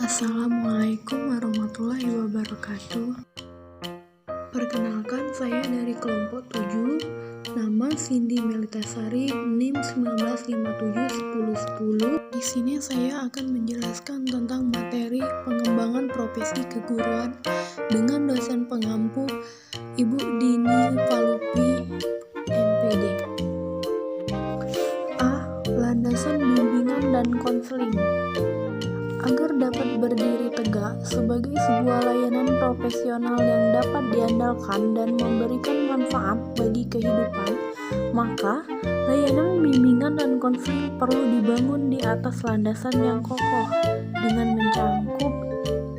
Assalamualaikum warahmatullahi wabarakatuh. Perkenalkan, saya dari kelompok 7, nama Cindy Melitasari, NIM 19571010. Di sini saya akan menjelaskan tentang materi pengembangan profesi keguruan dengan dosen pengampu Ibu Dini Palupi, MPD. A. Landasan bimbingan dan konseling. Agar dapat berdiri tegak sebagai sebuah layanan profesional yang dapat diandalkan dan memberikan manfaat bagi kehidupan, maka layanan bimbingan dan konseling perlu dibangun di atas landasan yang kokoh dengan mencangkup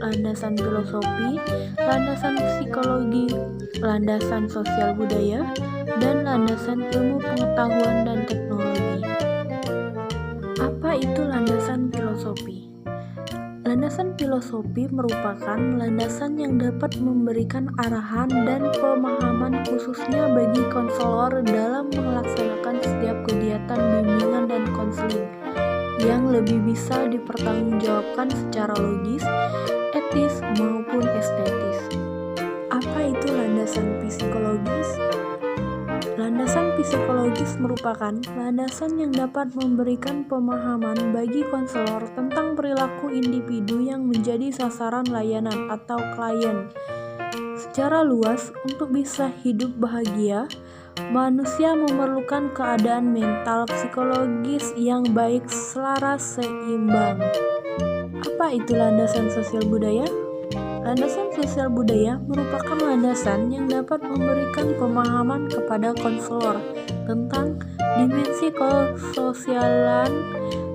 landasan filosofi, landasan psikologi, landasan sosial budaya, dan landasan ilmu pengetahuan dan teknologi. Apa itu landasan filosofi? Landasan filosofi merupakan landasan yang dapat memberikan arahan dan pemahaman khususnya bagi konselor dalam melaksanakan setiap kegiatan bimbingan dan konseling yang lebih bisa dipertanggungjawabkan secara logis, etis, maupun estetis. Apa itu landasan psikologis? Landasan psikologis merupakan landasan yang dapat memberikan pemahaman bagi konselor tentang perilaku individu yang menjadi sasaran layanan atau klien. Secara luas, untuk bisa hidup bahagia, manusia memerlukan keadaan mental psikologis yang baik, selaras, seimbang. Apa itu landasan sosial budaya? Landasan sosial budaya merupakan landasan yang dapat memberikan pemahaman kepada konselor tentang dimensi kesosialan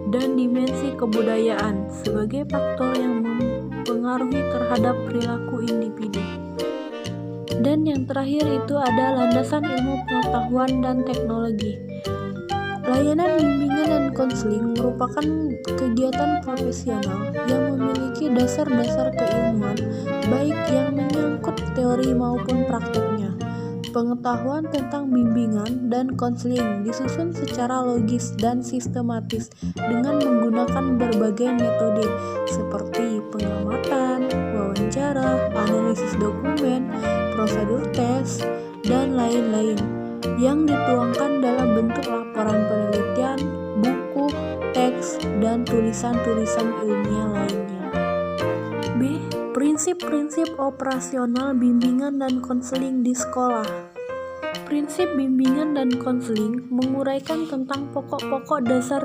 dan dimensi kebudayaan sebagai faktor yang mempengaruhi terhadap perilaku individu. Dan yang terakhir itu ada landasan ilmu pengetahuan dan teknologi. Layanan bimbingan dan konseling merupakan kegiatan profesional yang memiliki dasar-dasar keilmuan, baik yang menyangkut teori maupun prakteknya. Pengetahuan tentang bimbingan dan konseling disusun secara logis dan sistematis dengan menggunakan berbagai metode seperti pengamatan, wawancara, analisis dokumen, prosedur tes, dan lain-lain, yang dituangkan dalam bentuk laporan penelitian, buku, teks, dan tulisan-tulisan ilmiah lainnya. B. Prinsip-prinsip operasional bimbingan dan konseling di sekolah. Prinsip bimbingan dan konseling menguraikan tentang pokok-pokok dasar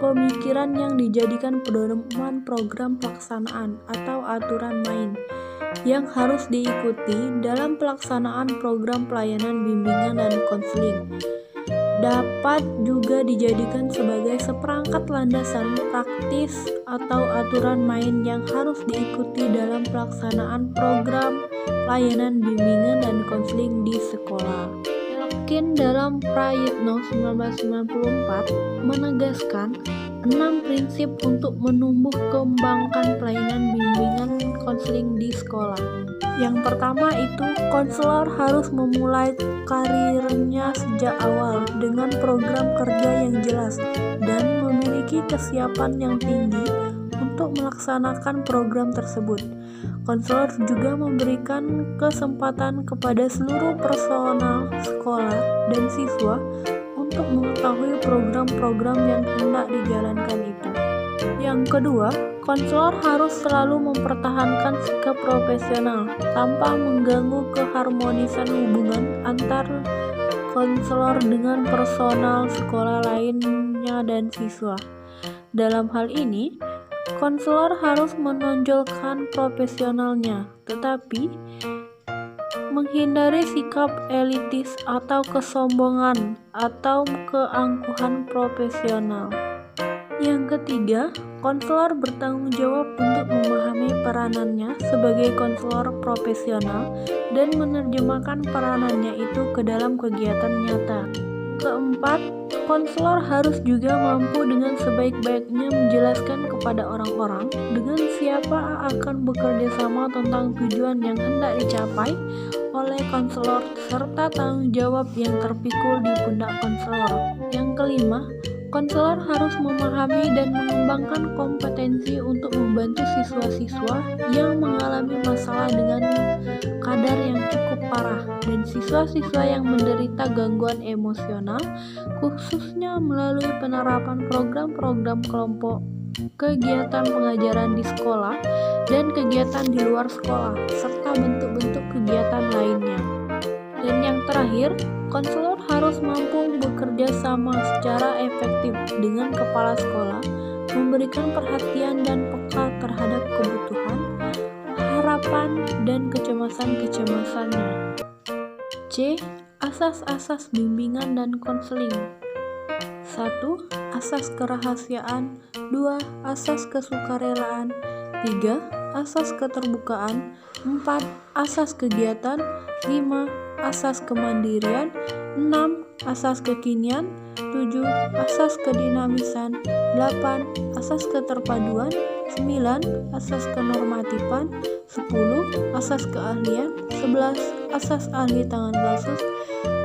pemikiran yang dijadikan pedoman program pelaksanaan atau aturan main yang harus diikuti dalam pelaksanaan program pelayanan bimbingan dan konseling. Dapat juga dijadikan sebagai seperangkat landasan praktis atau aturan main yang harus diikuti dalam pelaksanaan program pelayanan bimbingan dan konseling di sekolah. Elkin dalam Prayitno 1994 menegaskan 6 prinsip untuk menumbuh kembangkan pelayanan bimbingan konseling di sekolah. Yang pertama itu, konselor harus memulai karirnya sejak awal dengan program kerja yang jelas dan memiliki kesiapan yang tinggi untuk melaksanakan program tersebut. Konselor juga memberikan kesempatan kepada seluruh personal sekolah dan siswa untuk mengetahui program-program yang hendak dijalankan itu. Yang kedua, konselor harus selalu mempertahankan sikap profesional tanpa mengganggu keharmonisan hubungan antar konselor dengan personal sekolah lainnya dan siswa. Dalam hal ini, konselor harus menonjolkan profesionalnya, tetapi menghindari sikap elitis atau kesombongan atau keangkuhan profesional. Yang ketiga, konselor bertanggung jawab untuk memahami peranannya sebagai konselor profesional dan menerjemahkan peranannya itu ke dalam kegiatan nyata. Keempat, konselor harus juga mampu dengan sebaik-baiknya menjelaskan kepada orang-orang dengan siapa akan bekerja sama tentang tujuan yang hendak dicapai oleh konselor serta tanggung jawab yang terpikul di pundak konselor. Yang kelima, Konselor harus memahami dan mengembangkan kompetensi untuk membantu siswa-siswa yang mengalami masalah dengan kadar yang cukup parah dan siswa-siswa yang menderita gangguan emosional, khususnya melalui penerapan program-program kelompok, kegiatan pengajaran di sekolah, dan kegiatan di luar sekolah, serta bentuk-bentuk kegiatan lainnya. Dan yang terakhir, konselor harus mampu bekerja sama secara efektif dengan kepala sekolah, memberikan perhatian dan peka terhadap kebutuhan, harapan, dan kecemasan-kecemasannya. C. Asas-asas bimbingan dan konseling. 1. Asas kerahasiaan. 2. Asas kesukarelaan. 3. Asas keterbukaan. 4. Asas kegiatan. 5. Asas kemandirian. 6. Asas kekinian. 7. Asas kedinamisan. 8. Asas keterpaduan. 9. Asas kenormatifan. 10. Asas keahlian. 11. Asas ahli tangan kasus.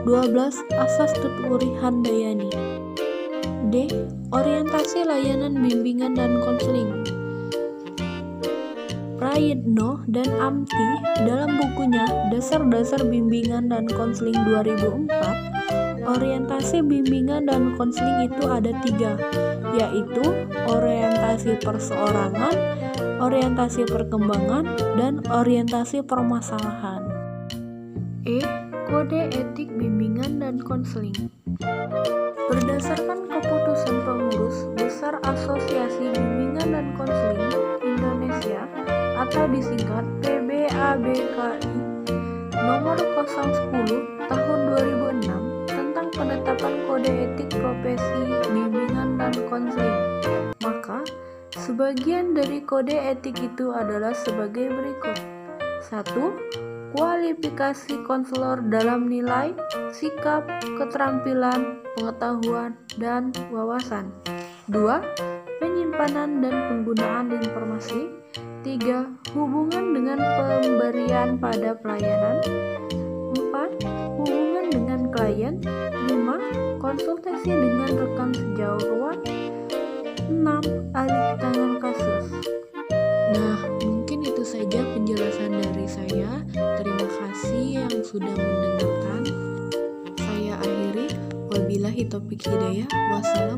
12. Asas tuturi handayani. D. Orientasi layanan bimbingan dan konseling. Prayitno dan Amti dalam bukunya Dasar-Dasar Bimbingan dan Konseling 2004, orientasi bimbingan dan konseling itu ada 3, yaitu orientasi perseorangan, orientasi perkembangan, dan orientasi permasalahan. E. Kode etik bimbingan dan konseling. Berdasarkan keputusan pengurus besar Asosiasi Bimbingan dan Konseling Indonesia atau disingkat PBABKI nomor 010 tahun 2006 tentang penetapan kode etik profesi bimbingan dan konseling, maka sebagian dari kode etik itu adalah sebagai berikut. 1. Kualifikasi konselor dalam nilai, sikap, keterampilan, pengetahuan, dan wawasan. 2. Penyimpanan dan penggunaan informasi. 3. Hubungan dengan pemberian pada pelayanan. 4. Hubungan dengan klien. 5. Konsultasi dengan rekan sejawat. 6. Alih tangan kasus. Nah, mungkin itu saja penjelasan dari saya. Terima kasih yang sudah mendengarkan. Saya akhiri. Wabillahi taufiq hidayah. Wassalamualaikum.